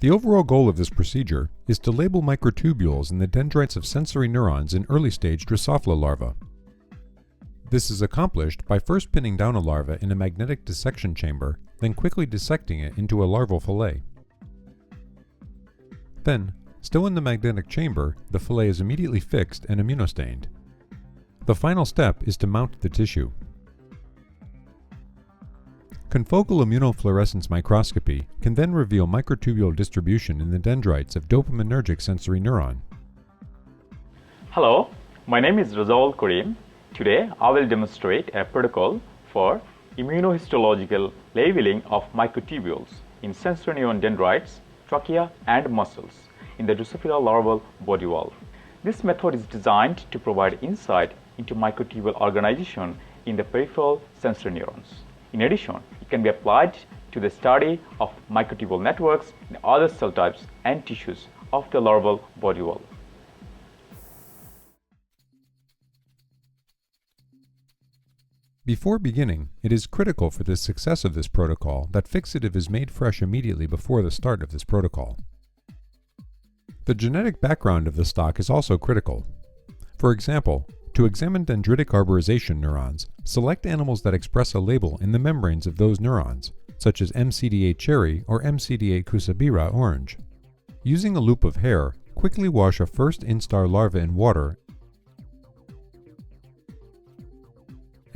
The overall goal of this procedure is to label microtubules in the dendrites of sensory neurons in early-stage Drosophila larvae. This is accomplished by first pinning down a larva in a magnetic dissection chamber, then quickly dissecting it into a larval fillet. Then, still in the magnetic chamber, the fillet is immediately fixed and immunostained. The final step is to mount the tissue. Confocal immunofluorescence microscopy can then reveal microtubule distribution in the dendrites of dopaminergic sensory neuron. Hello, my name is Razaul Karim. Today I will demonstrate a protocol for immunohistological labeling of microtubules in sensory neuron dendrites, trachea and muscles in the Drosophila larval body wall. This method is designed to provide insight into microtubule organization in the peripheral sensory neurons. In addition, it can be applied to the study of microtubule networks in other cell types and tissues of the larval body wall. Before beginning, it is critical for the success of this protocol that fixative is made fresh immediately before the start of this protocol. The genetic background of the stock is also critical. For example, to examine dendritic arborization neurons, select animals that express a label in the membranes of those neurons, such as MCD8 cherry or MCD8 kusabira orange. Using a loop of hair, quickly wash a first instar larva in water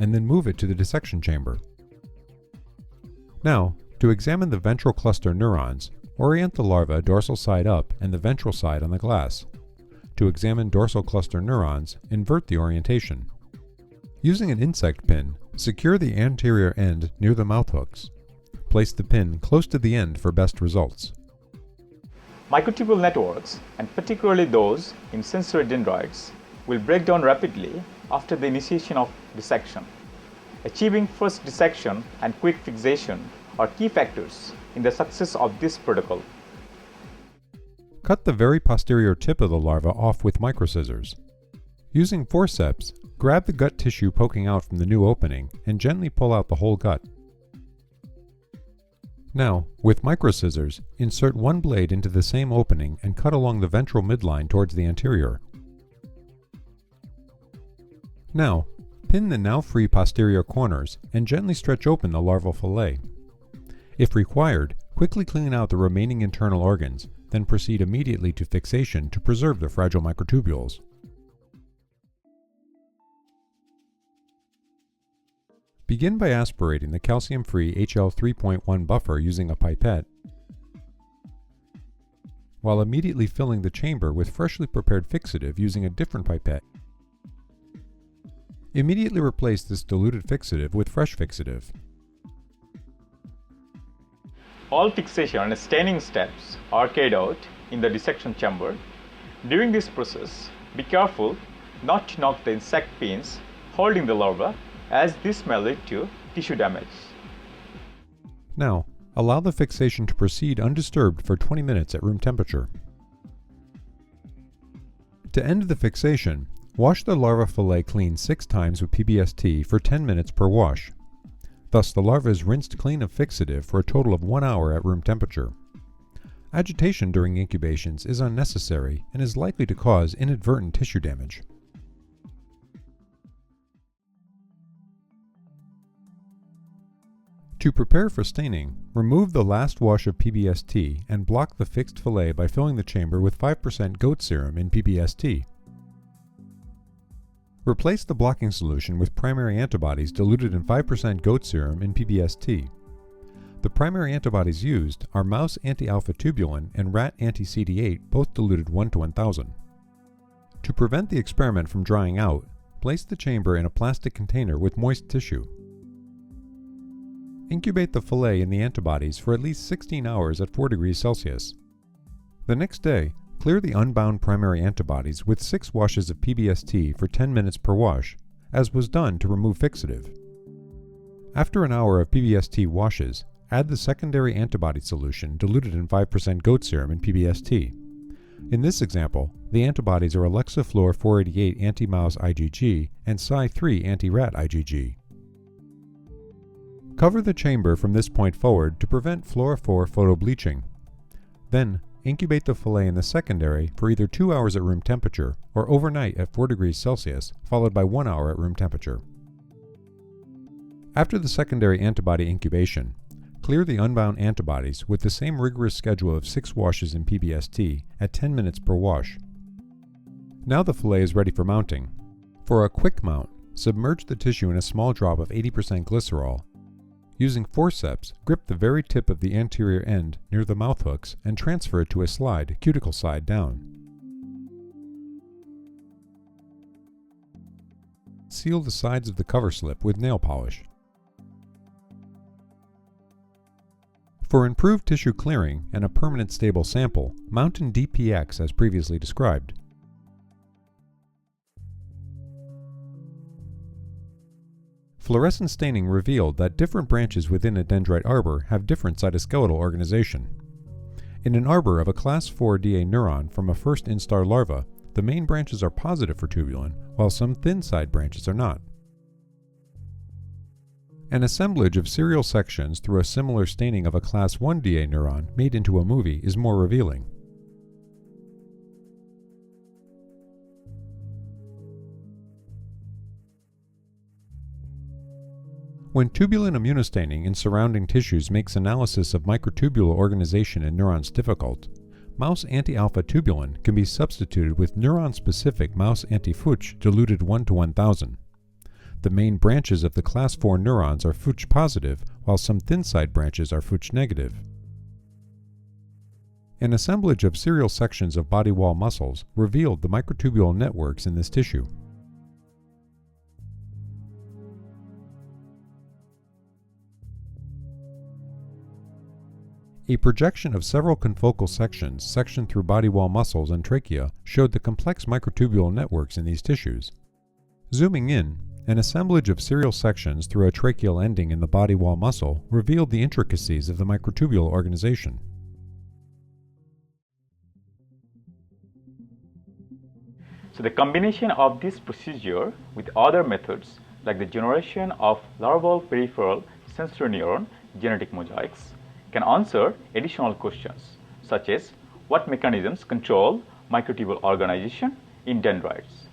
and then move it to the dissection chamber. Now, to examine the ventral cluster neurons, orient the larva dorsal side up and the ventral side on the glass. To examine dorsal cluster neurons, invert the orientation. Using an insect pin, secure the anterior end near the mouth hooks. Place the pin close to the end for best results. Microtubule networks, and particularly those in sensory dendrites, will break down rapidly after the initiation of dissection. Achieving first dissection and quick fixation are key factors in the success of this protocol. Cut the very posterior tip of the larva off with microscissors. Using forceps, grab the gut tissue poking out from the new opening and gently pull out the whole gut. Now, with microscissors, insert one blade into the same opening and cut along the ventral midline towards the anterior. Now, pin the now free posterior corners and gently stretch open the larval fillet. If required, quickly clean out the remaining internal organs, then proceed immediately to fixation to preserve the fragile microtubules. Begin by aspirating the calcium-free HL 3.1 buffer using a pipette, while immediately filling the chamber with freshly prepared fixative using a different pipette. Immediately replace this diluted fixative with fresh fixative. All fixation and staining steps are carried out in the dissection chamber. During this process, be careful not to knock the insect pins holding the larva, as this may lead to tissue damage. Now, allow the fixation to proceed undisturbed for 20 minutes at room temperature. To end the fixation, wash the larva fillet clean 6 times with PBST for 10 minutes per wash. Thus, the larva is rinsed clean of fixative for a total of 1 hour at room temperature. Agitation during incubations is unnecessary and is likely to cause inadvertent tissue damage. To prepare for staining, remove the last wash of PBST and block the fixed fillet by filling the chamber with 5% goat serum in PBST. Replace the blocking solution with primary antibodies diluted in 5% goat serum in PBST. The primary antibodies used are mouse anti-alpha-tubulin and rat anti-CD8, both diluted 1 to 1000. To prevent the experiment from drying out, place the chamber in a plastic container with moist tissue. Incubate the fillet in the antibodies for at least 16 hours at 4 degrees Celsius. The next day, clear the unbound primary antibodies with 6 washes of PBST for 10 minutes per wash, as was done to remove fixative. After an hour of PBST washes, add the secondary antibody solution diluted in 5% goat serum in PBST. In this example, the antibodies are Alexaflor 488 anti-mouse IgG and Cy3 anti-rat IgG. Cover the chamber from this point forward to prevent fluorophore photobleaching. Then, incubate the fillet in the secondary for either 2 hours at room temperature or overnight at 4 degrees Celsius, followed by 1 hour at room temperature. After the secondary antibody incubation, clear the unbound antibodies with the same rigorous schedule of 6 washes in PBST at 10 minutes per wash. Now the fillet is ready for mounting. For a quick mount, submerge the tissue in a small drop of 80% glycerol. Using forceps, grip the very tip of the anterior end near the mouth hooks and transfer it to a slide, cuticle side down. Seal the sides of the cover slip with nail polish. For improved tissue clearing and a permanent stable sample, mount in DPX as previously described. Fluorescent staining revealed that different branches within a dendrite arbor have different cytoskeletal organization. In an arbor of a class 4 Da neuron from a first instar larva, the main branches are positive for tubulin, while some thin side branches are not. An assemblage of serial sections through a similar staining of a class 1 Da neuron made into a movie is more revealing. When tubulin immunostaining in surrounding tissues makes analysis of microtubule organization in neurons difficult, mouse anti-alpha tubulin can be substituted with neuron-specific mouse anti-Fuch diluted 1 to 1000. The main branches of the class 4 neurons are Fuch positive, while some thin side branches are Fuch negative. An assemblage of serial sections of body wall muscles revealed the microtubule networks in this tissue. A projection of several confocal sections sectioned through body wall muscles and trachea showed the complex microtubule networks in these tissues. Zooming in, an assemblage of serial sections through a tracheal ending in the body wall muscle revealed the intricacies of the microtubule organization. So the combination of this procedure with other methods like the generation of larval peripheral sensory neuron genetic mosaics can answer additional questions such as what mechanisms control microtubule organization in dendrites.